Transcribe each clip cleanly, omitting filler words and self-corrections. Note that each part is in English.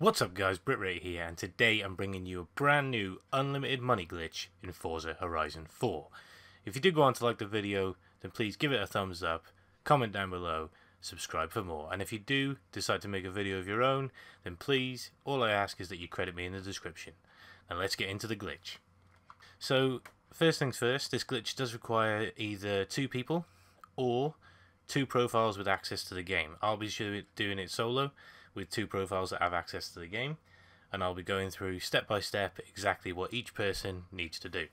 What's up guys, Brit-Rate here, and today I'm bringing you a brand new unlimited money glitch in Forza Horizon 4. If you do go on to like the video, then please give it a thumbs up, comment down below, subscribe for more, and if you do decide to make a video of your own, then please, all I ask is that you credit me in the description. Now let's get into the glitch. So, first things first, this glitch does require either 2 people or 2 profiles with access to the game. I'll be doing it solo with 2 profiles that have access to the game, and I'll be going through step by step exactly what each person needs to do.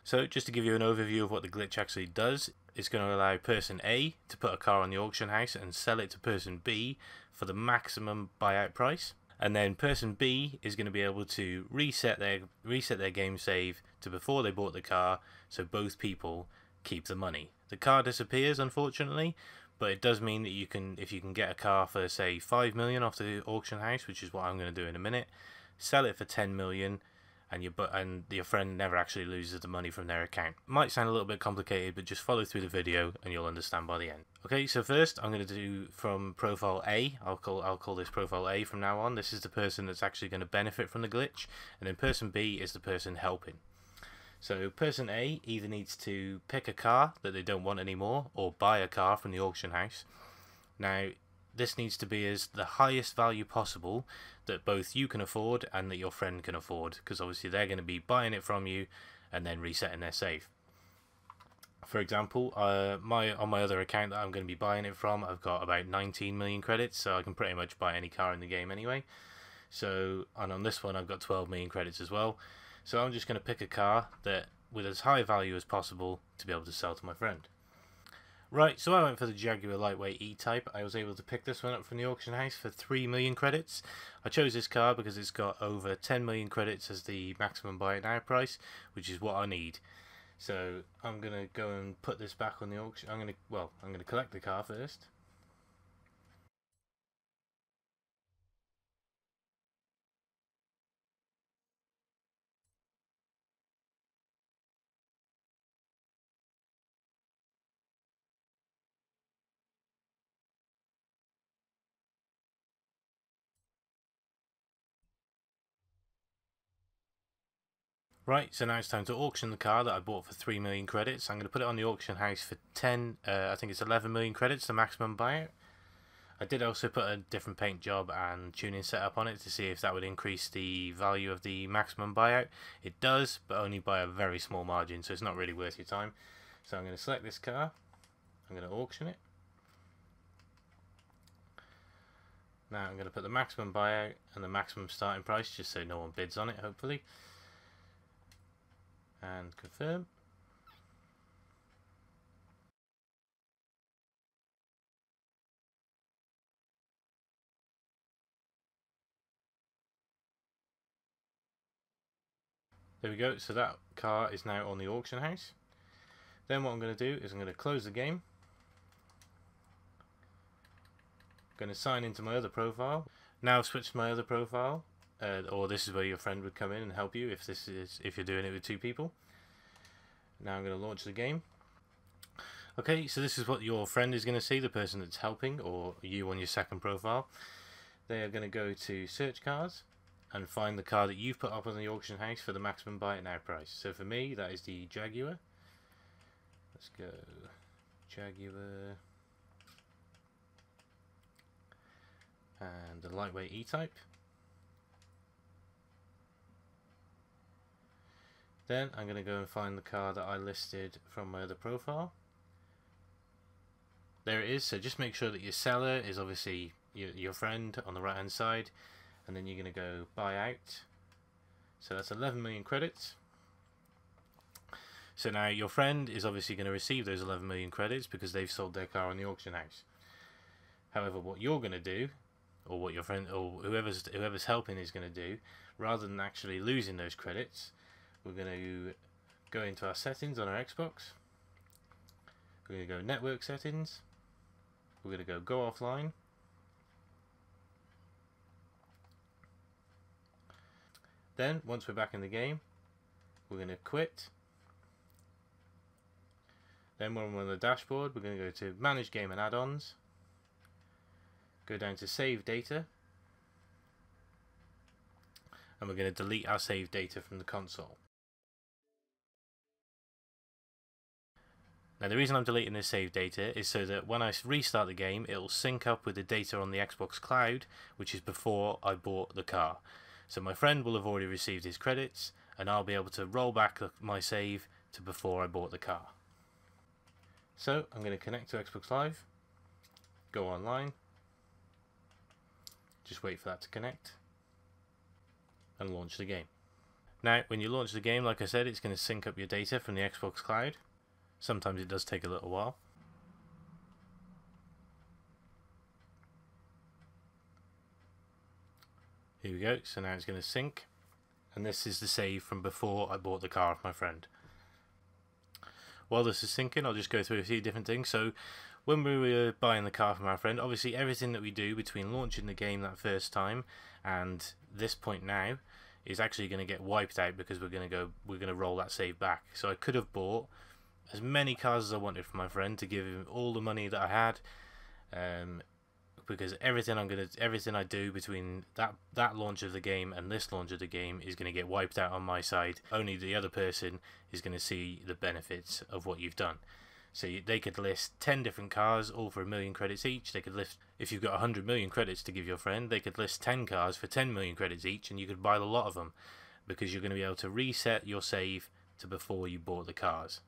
So just to give you an overview of what the glitch actually does, it's going to allow person A to put a car on the auction house and sell it to person B for the maximum buyout price, and then person B is going to be able to reset their game save to before they bought the car, so both people keep the money. The car disappears, unfortunately, but it does mean that if you can get a car for say 5 million off the auction house, which is what I'm going to do in a minute, sell it for 10 million, and your friend never actually loses the money from their account. Might sound a little bit complicated, but just follow through the video and you'll understand by the end. Okay, so first I'm going to do from profile A. I'll call this profile A from now on. This is the person that's actually going to benefit from the glitch, and then person B is the person helping. So person A either needs to pick a car that they don't want anymore or buy a car from the auction house. Now this needs to be as the highest value possible that both you can afford and that your friend can afford, because obviously they're going to be buying it from you and then resetting their save. For example, on my other account that I'm going to be buying it from, I've got about 19 million credits, so I can pretty much buy any car in the game anyway. So, and on this one I've got 12 million credits as well. So I'm just going to pick a car that with as high value as possible to be able to sell to my friend. Right, so I went for the Jaguar Lightweight E-Type. I was able to pick this one up from the auction house for 3 million credits. I chose this car because it's got over 10 million credits as the maximum buy it now price, which is what I need. So I'm going to go and put this back on the auction. I'm going to collect the car first. Right, so now it's time to auction the car that I bought for 3 million credits. I'm going to put it on the auction house for I think it's 11 million credits, the maximum buyout. I did also put a different paint job and tuning setup on it to see if that would increase the value of the maximum buyout. It does, but only by a very small margin, so it's not really worth your time. So I'm going to select this car, I'm going to auction it. Now I'm going to put the maximum buyout and the maximum starting price, just so no one bids on it, hopefully. And confirm. There we go, so that car is now on the auction house. Then what I'm going to do is I'm going to close the game. I'm going to sign into my other profile. Now I've switched to my other profile, or this is where your friend would come in and help you if you're doing it with 2 people. Now I'm going to launch the game. Okay, so this is what your friend is going to see, the person that's helping, or you on your second profile. They are going to go to search cars and find the car that you've put up on the auction house for the maximum buy it now price. So for me, that is the Jaguar. Let's go Jaguar and the lightweight E-Type. Then I'm going to go and find the car that I listed from my other profile. There it is, so just make sure that your seller is obviously your friend on the right hand side, and then you're going to go buy out. So that's 11 million credits. So now your friend is obviously going to receive those 11 million credits because they've sold their car on the auction house. However, what you're going to do, or what your friend or whoever's helping is going to do, rather than actually losing those credits, we're going to go into our settings on our Xbox. We're going to go network settings. We're going to go offline. Then once we're back in the game, we're going to quit. Then when we're on the dashboard, we're going to go to manage game and add-ons. Go down to save data. and we're going to delete our save data from the console. Now the reason I'm deleting this save data is so that when I restart the game, it will sync up with the data on the Xbox Cloud, which is before I bought the car. So my friend will have already received his credits, and I'll be able to roll back my save to before I bought the car. So I'm going to connect to Xbox Live, go online, just wait for that to connect, and launch the game. Now when you launch the game, like I said, it's going to sync up your data from the Xbox Cloud. Sometimes it does take a little while. Here we go, so now it's going to sync, and this is the save from before I bought the car off my friend. While this is syncing, I'll just go through a few different things. So when we were buying the car from our friend, obviously everything that we do between launching the game that first time and this point now is actually going to get wiped out, because we're going to roll that save back. So I could have bought as many cars as I wanted from my friend to give him all the money that I had, because everything I do between that launch of the game and this launch of the game is going to get wiped out on my side. Only the other person is going to see the benefits of what you've done. So they could list 10 different cars, all for 1 million credits each. They could list, if you've got 100 million credits to give your friend, they could list 10 cars for 10 million credits each, and you could buy a lot of them, because you're going to be able to reset your save to before you bought the cars.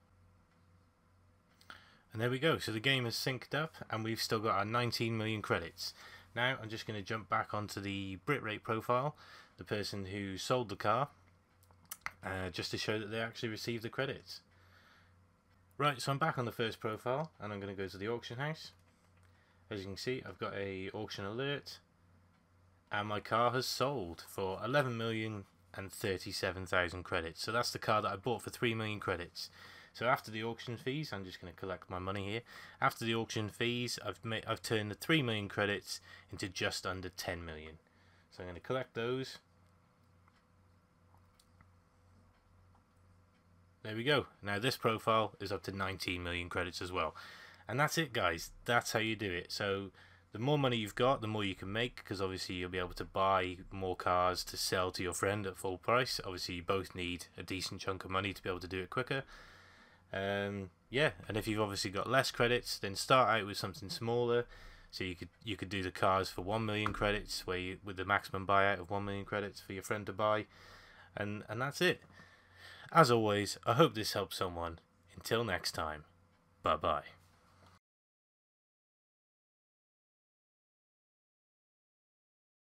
And there we go, so the game has synced up and we've still got our 19 million credits. Now I'm just going to jump back onto the Brit-Rate profile, the person who sold the car, just to show that they actually received the credits. Right, so I'm back on the first profile and I'm going to go to the auction house. As you can see, I've got a auction alert and my car has sold for 11,037,000 credits. So that's the car that I bought for 3 million credits. So after the auction fees, I'm just going to collect my money here. After the auction fees, I've turned the 3 million credits into just under 10 million. So I'm going to collect those. There we go. Now this profile is up to 19 million credits as well. And that's it, guys. That's how you do it. So the more money you've got, the more you can make, because obviously you'll be able to buy more cars to sell to your friend at full price. Obviously you both need a decent chunk of money to be able to do it quicker. Yeah, and if you've obviously got less credits, then start out with something smaller. So you could do the cars for 1 million credits, with the maximum buyout of 1 million credits for your friend to buy, and that's it. As always, I hope this helps someone. Until next time, bye bye.